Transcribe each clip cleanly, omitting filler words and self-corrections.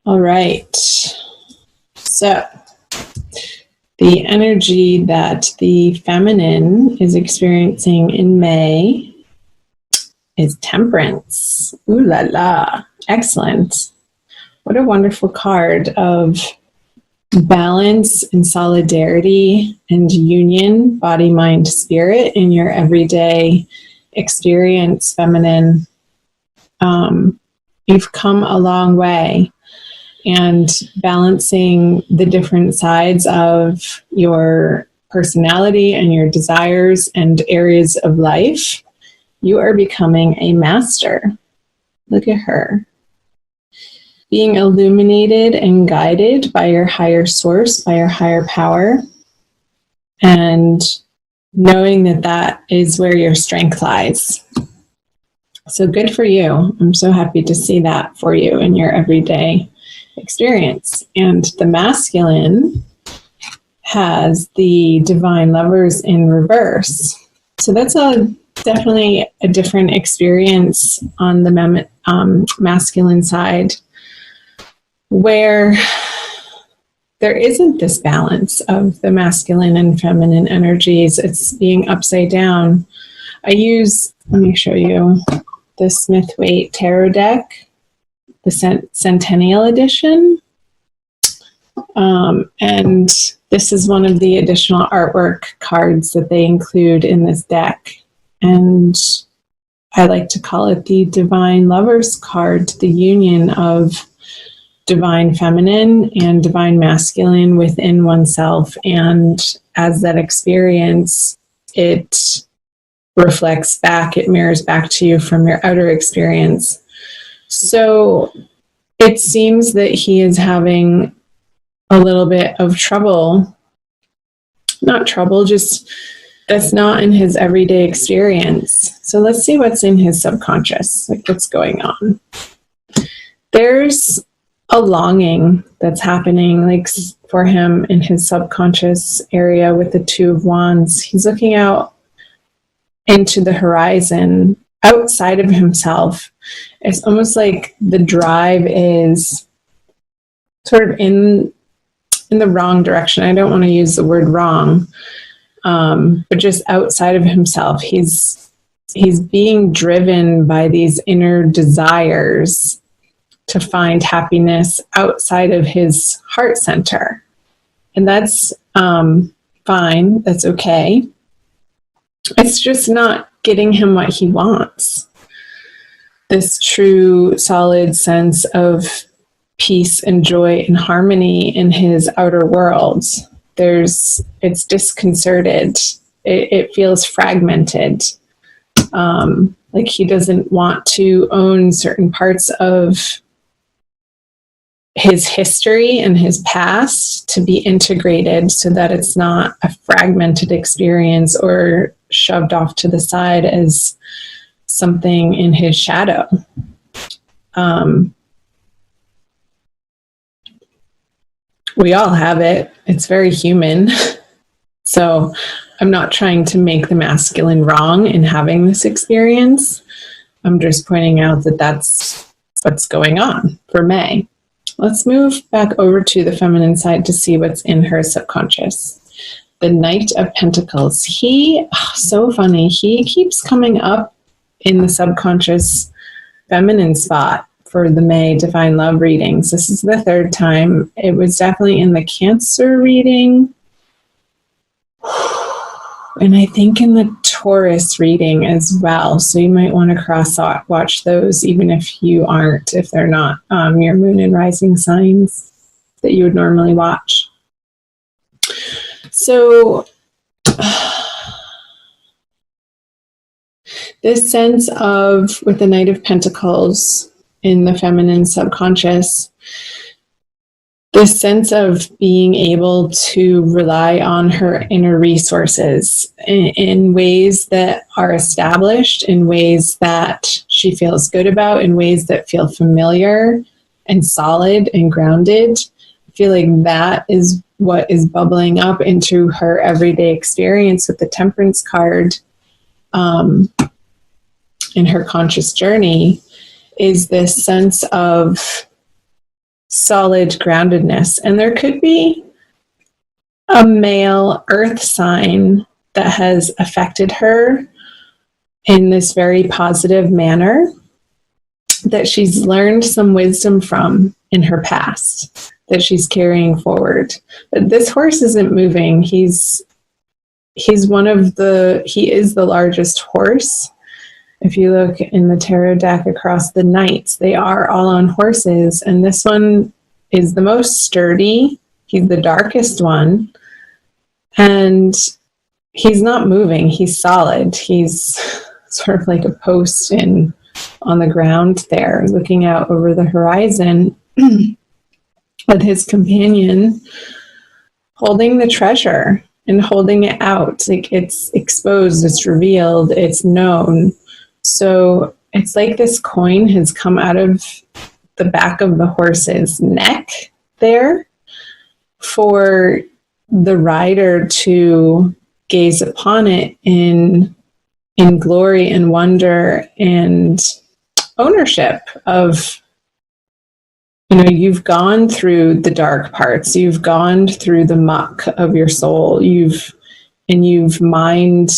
All right. So the energy that the feminine is experiencing in May is temperance. Ooh la la. Excellent. What a wonderful card of balance and solidarity and union, body, mind, spirit in your everyday experience, feminine. You've come a long way, and balancing the different sides of your personality and your desires and areas of life, you are becoming a master. Look at her. Being illuminated and guided by your higher source, by your higher power, and knowing that that is where your strength lies. So good for you. I'm so happy to see that for you in your everyday experience. And the masculine has the divine lovers in reverse. So that's definitely a different experience on the masculine side, where there isn't this balance of the masculine and feminine energies. It's being upside down. Let me show you the Smith-Waite Tarot deck, the Centennial Edition. And this is one of the additional artwork cards that they include in this deck. And I like to call it the Divine Lovers card, the union of divine feminine and divine masculine within oneself. And as that experience, it reflects back, it mirrors back to you from your outer experience. So it seems that he is having a little bit of trouble, not trouble, just that's not in his everyday experience. So let's see what's in his subconscious, like what's going on. There's a longing that's happening, like for him in his subconscious area with the Two of Wands. He's looking out into the horizon outside of himself. It's almost like the drive is sort of in the wrong direction. I don't want to use the word wrong, but just outside of himself. He's being driven by these inner desires to find happiness outside of his heart center. And that's fine. That's okay. It's just not getting him what he wants. This true, solid sense of peace and joy and harmony in his outer world. It's disconcerted. It feels fragmented. Like he doesn't want to own certain parts of his history and his past to be integrated so that it's not a fragmented experience or shoved off to the side as something in his shadow. We all have it. It's very human. So I'm not trying to make the masculine wrong in having this experience. I'm just pointing out that that's what's going on for May. Let's move back over to the feminine side to see what's in her subconscious. The Knight of Pentacles. So funny. He keeps coming up in the subconscious feminine spot for the May Divine Love readings. This is the third time. It was definitely in the Cancer reading. And I think in the Taurus reading as well. So you might want to watch those, even if they're not your moon and rising signs that you would normally watch. So this sense of, with the Knight of Pentacles in the feminine subconscious, this sense of being able to rely on her inner resources in ways that are established, in ways that she feels good about, in ways that feel familiar and solid and grounded. I feel like that is what is bubbling up into her everyday experience with the Temperance card in her conscious journey, is this sense of solid groundedness. And there could be a male earth sign that has affected her in this very positive manner that she's learned some wisdom from in her past that she's carrying forward. But this horse isn't moving. He is the largest horse. If you look in the tarot deck across the knights, they are all on horses, and this one is the most sturdy. He's the darkest one, and he's not moving. He's solid. He's sort of like a post on the ground there, looking out over the horizon with his companion holding the treasure and holding it out. Like, it's exposed, it's revealed, it's known. So it's like this coin has come out of the back of the horse's neck there for the rider to gaze upon it in glory and wonder and ownership of, you've gone through the dark parts, you've gone through the muck of your soul, you've mined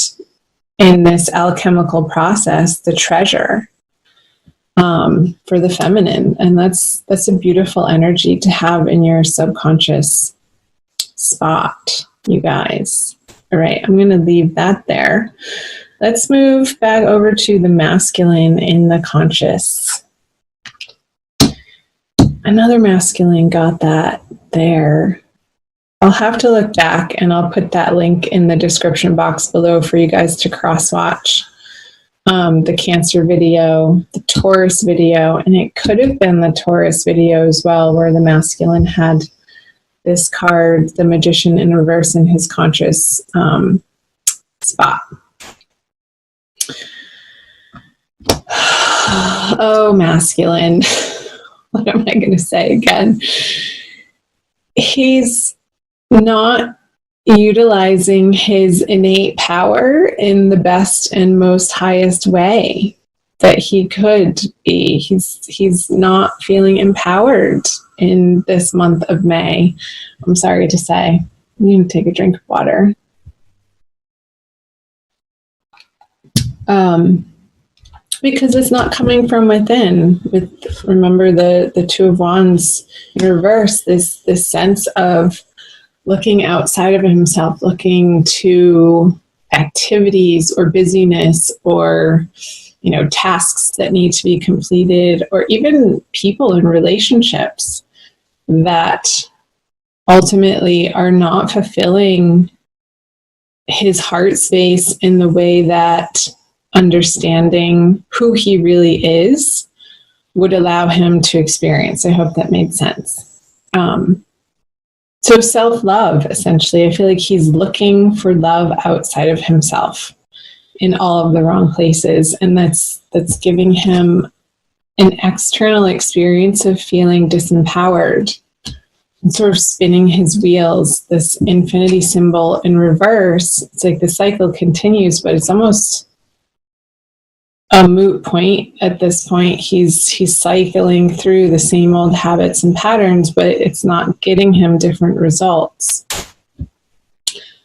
in this alchemical process the treasure for the feminine. And that's a beautiful energy to have in your subconscious spot, you guys. All right, I'm going to leave that there. Let's move back over to the masculine in the conscious. Another masculine got that there. I'll have to look back, and I'll put that link in the description box below for you guys to cross-watch the Cancer video, the Taurus video, and it could have been the Taurus video as well, where the masculine had this card, the Magician in reverse, in his conscious spot. Oh, masculine. What am I going to say again? He's not utilizing his innate power in the best and most highest way that he could be. He's not feeling empowered in this month of May. I'm sorry to say. I'm going to take a drink of water. Because it's not coming from within. Remember the Two of Wands in reverse, this sense of looking outside of himself, looking to activities or busyness or tasks that need to be completed, or even people in relationships that ultimately are not fulfilling his heart space in the way that understanding who he really is would allow him to experience. I hope that made sense. So self-love, essentially. I feel like he's looking for love outside of himself in all of the wrong places. And that's giving him an external experience of feeling disempowered and sort of spinning his wheels. This infinity symbol in reverse, it's like the cycle continues, but it's almost a moot point at this point. He's cycling through the same old habits and patterns, but it's not getting him different results.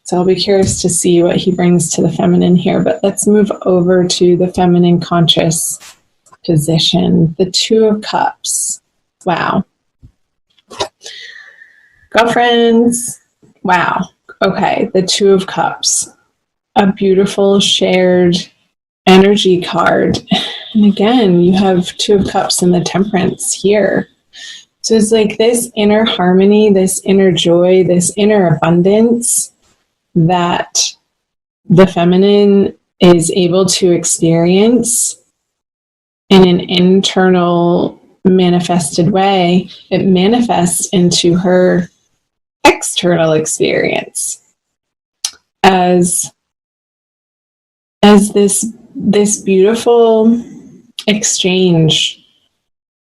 So I'll be curious to see what he brings to the feminine here, but let's move over to the feminine conscious position. The Two of Cups. Wow. Girlfriends. Wow. Okay, the Two of Cups. A beautiful shared energy card. And again, you have Two of Cups and the Temperance here. So it's like this inner harmony, this inner joy, this inner abundance that the feminine is able to experience in an internal manifested way. It manifests into her external experience as this beautiful exchange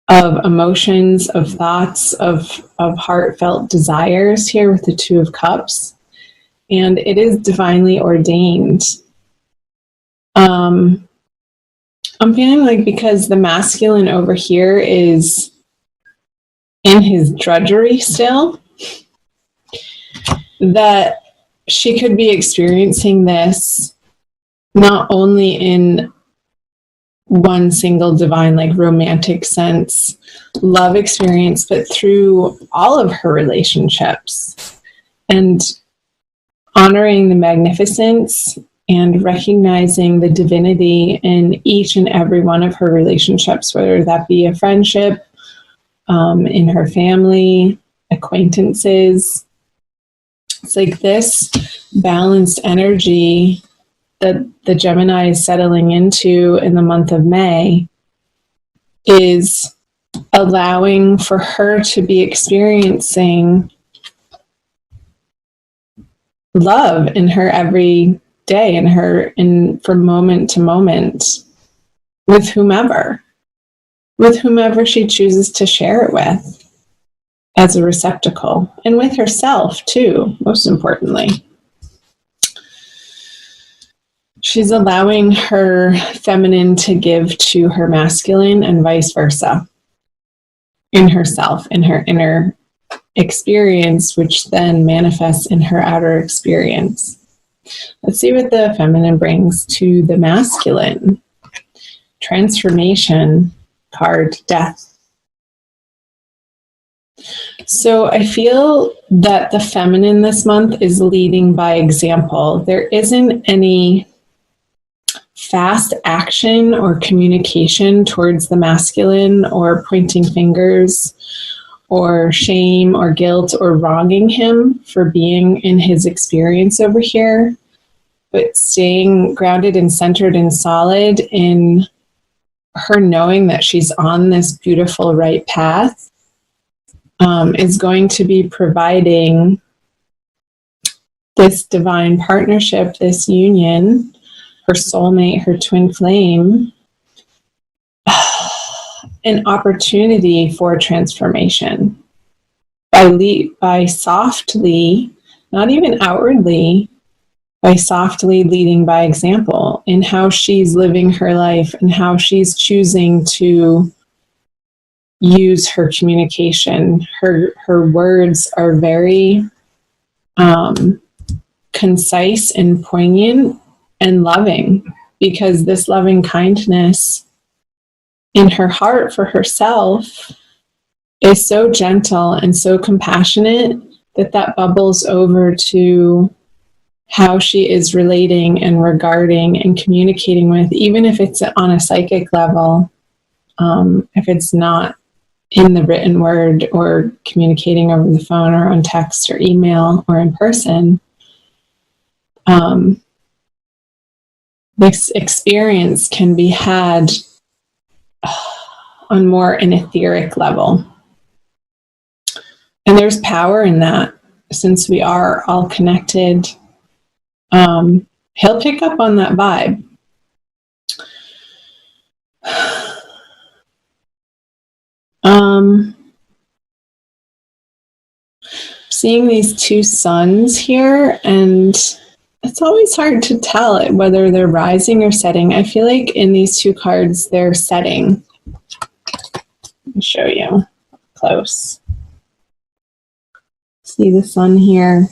of emotions, of thoughts, of heartfelt desires here with the Two of Cups. And it is divinely ordained. I'm feeling like because the masculine over here is in his drudgery still, that she could be experiencing this not only in one single divine, like romantic sense, love experience, but through all of her relationships, and honoring the magnificence and recognizing the divinity in each and every one of her relationships, whether that be a friendship, in her family, acquaintances. It's like this balanced energy that the Gemini is settling into in the month of May is allowing for her to be experiencing love in her every day, from moment to moment, with whomever she chooses to share it with as a receptacle, and with herself too, most importantly. She's allowing her feminine to give to her masculine and vice versa in herself, in her inner experience, which then manifests in her outer experience. Let's see what the feminine brings to the masculine. Transformation card, Death. So I feel that the feminine this month is leading by example. There isn't any fast action or communication towards the masculine, or pointing fingers or shame or guilt or wronging him for being in his experience over here, but staying grounded and centered and solid in her knowing that she's on this beautiful right path, is going to be providing this divine partnership, this union, her soulmate, her twin flame, an opportunity for transformation by softly, not even outwardly, by softly leading by example in how she's living her life and how she's choosing to use her communication. Her words are very concise and poignant and loving, because this loving kindness in her heart for herself is so gentle and so compassionate that bubbles over to how she is relating and regarding and communicating with, even if it's on a psychic level, if it's not in the written word or communicating over the phone or on text or email or in person. This experience can be had on more an etheric level. And there's power in that, since we are all connected. He'll pick up on that vibe. Seeing these two suns here, and it's always hard to tell whether they're rising or setting. I feel like in these two cards, they're setting. Let me show you close. See the sun here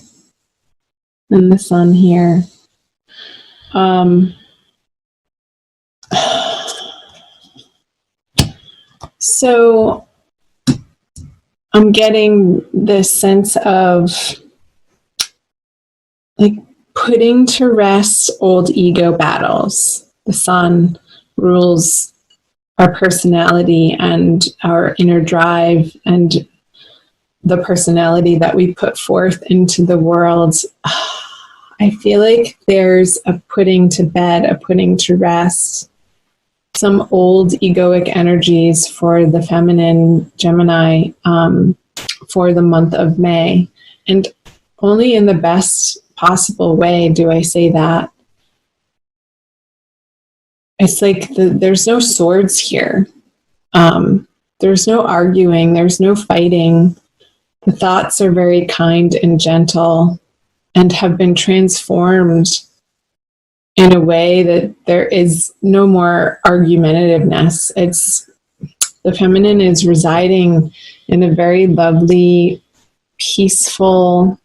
and the sun here. So I'm getting this sense of like putting to rest old ego battles. The sun rules our personality and our inner drive and the personality that we put forth into the world. I feel like there's a putting to bed, a putting to rest, some old egoic energies for the feminine Gemini for the month of May. And only in the best possible way do I say that. It's like there's no swords here. There's no arguing. There's no fighting. The thoughts are very kind and gentle and have been transformed in a way that there is no more argumentativeness. It's The feminine is residing in a very lovely, peaceful,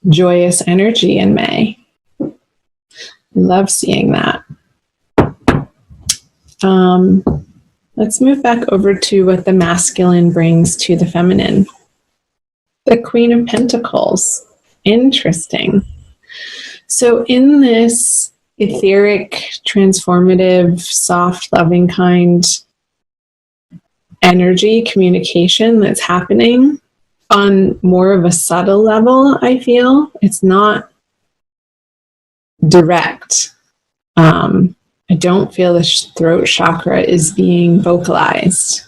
joyous energy in May. I love seeing that. Let's move back over to what the masculine brings to the feminine. The Queen of Pentacles. Interesting. So in this etheric, transformative, soft, loving, kind energy, communication that's happening on more of a subtle level, I feel. It's not direct. I don't feel the throat chakra is being vocalized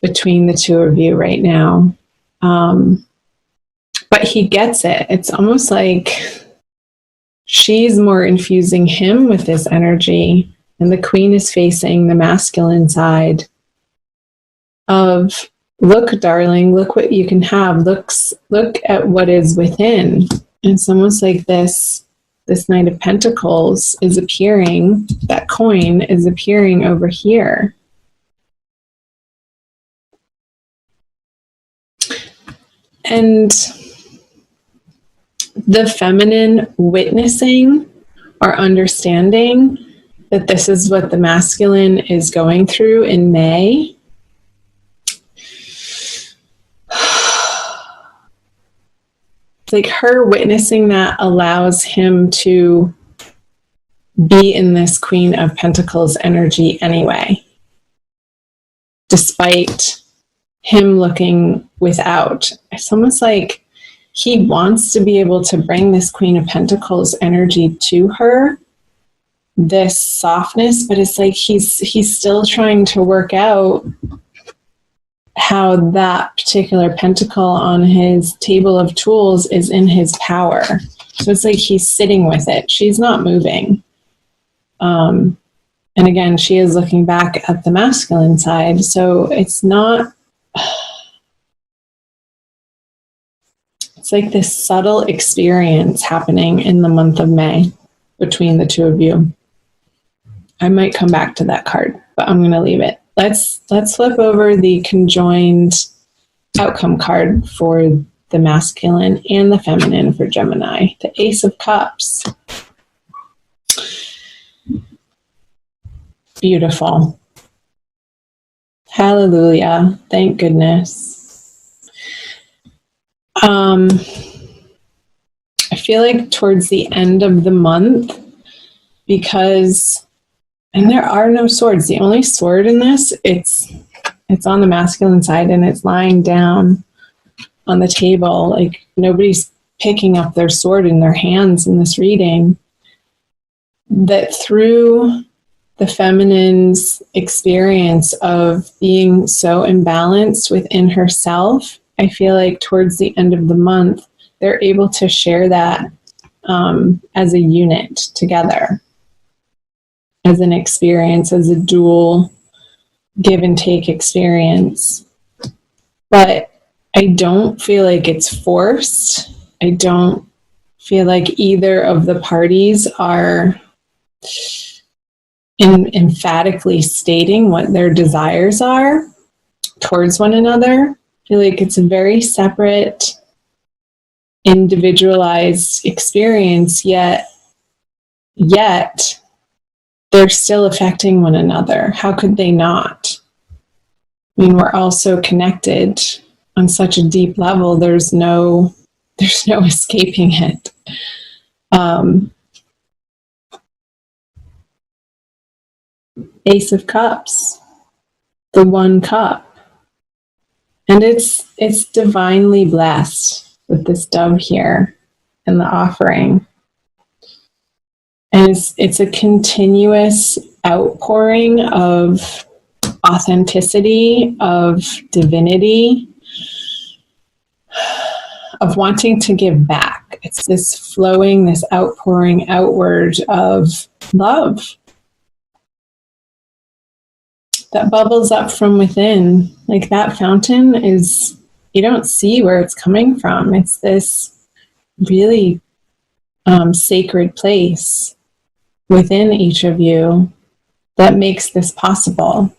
between the two of you right now. But he gets it. It's almost like she's more infusing him with this energy, and the Queen is facing the masculine side of, look, darling, look what you can have. Look at what is within. And it's almost like this Knight of Pentacles is appearing, that coin is appearing over here. And the feminine witnessing or understanding that this is what the masculine is going through in May. Like her witnessing that allows him to be in this Queen of Pentacles energy anyway, despite him looking without. It's almost like he wants to be able to bring this Queen of Pentacles energy to her, this softness, but it's like he's still trying to work out how that particular pentacle on his table of tools is in his power. So it's like he's sitting with it. She's not moving. And again, she is looking back at the masculine side. So it's not, it's like this subtle experience happening in the month of May between the two of you. I might come back to that card, but I'm going to leave it. Let's flip over the conjoined outcome card for the masculine and the feminine for Gemini. The Ace of Cups. Beautiful. Hallelujah. Thank goodness. I feel like towards the end of the month, because, and there are no swords. The only sword in this, it's on the masculine side and it's lying down on the table. Like nobody's picking up their sword in their hands in this reading. That through the feminine's experience of being so imbalanced within herself, I feel like towards the end of the month, they're able to share that as a unit together, as an experience, as a dual give and take experience. But I don't feel like it's forced. I don't feel like either of the parties are emphatically stating what their desires are towards one another. I feel like it's a very separate, individualized experience, yet they're still affecting one another. How could they not? I mean, we're all so connected on such a deep level. There's no escaping it. Ace of Cups, the one cup. And it's divinely blessed with this dove here and the offering. And it's a continuous outpouring of authenticity, of divinity, of wanting to give back. It's this flowing, this outpouring outward of love that bubbles up from within. Like that fountain is, you don't see where it's coming from. It's this really sacred place within each of you that makes this possible.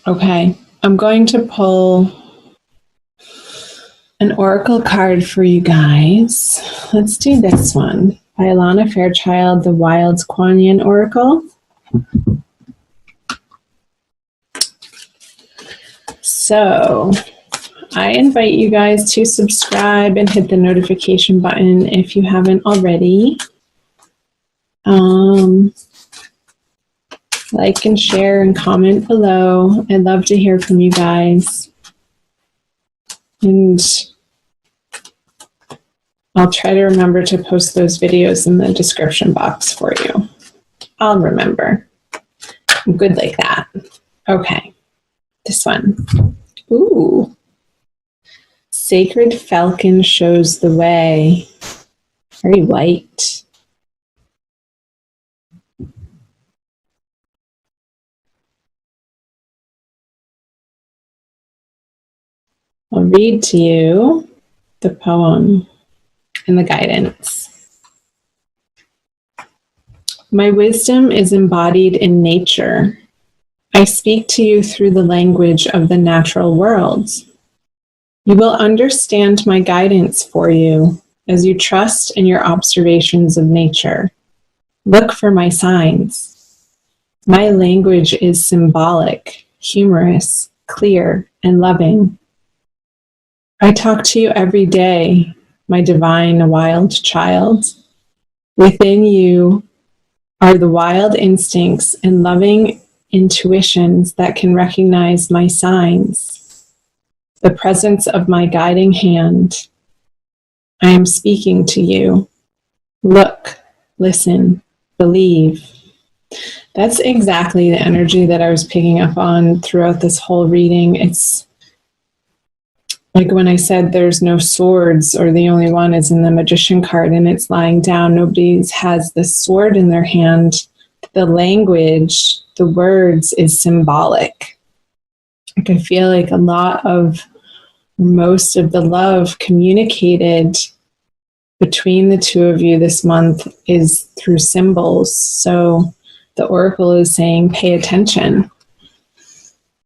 Okay, I'm going to pull an oracle card for you guys. Let's do this one by Alana Fairchild, the Wild Kuan Yin Oracle. So I invite you guys to subscribe and hit the notification button if you haven't already. Like and share and comment below. I'd love to hear from you guys. And I'll try to remember to post those videos in the description box for you. I'll remember. I'm good like that. Okay, this one. Ooh. Sacred Falcon shows the way. Very white. I'll read to you the poem and the guidance. My wisdom is embodied in nature. I speak to you through the language of the natural world. You will understand my guidance for you as you trust in your observations of nature. Look for my signs. My language is symbolic, humorous, clear, and loving. I talk to you every day, my divine wild child. Within you are the wild instincts and loving intuitions that can recognize my signs, the presence of my guiding hand. I am speaking to you. Look, listen, believe. That's exactly the energy that I was picking up on throughout this whole reading. It's like when I said there's no swords, or the only one is in the Magician card and it's lying down. Nobody has the sword in their hand. The language, the words is symbolic. Like I feel like a lot of, most of the love communicated between the two of you this month is through symbols. So the oracle is saying, pay attention.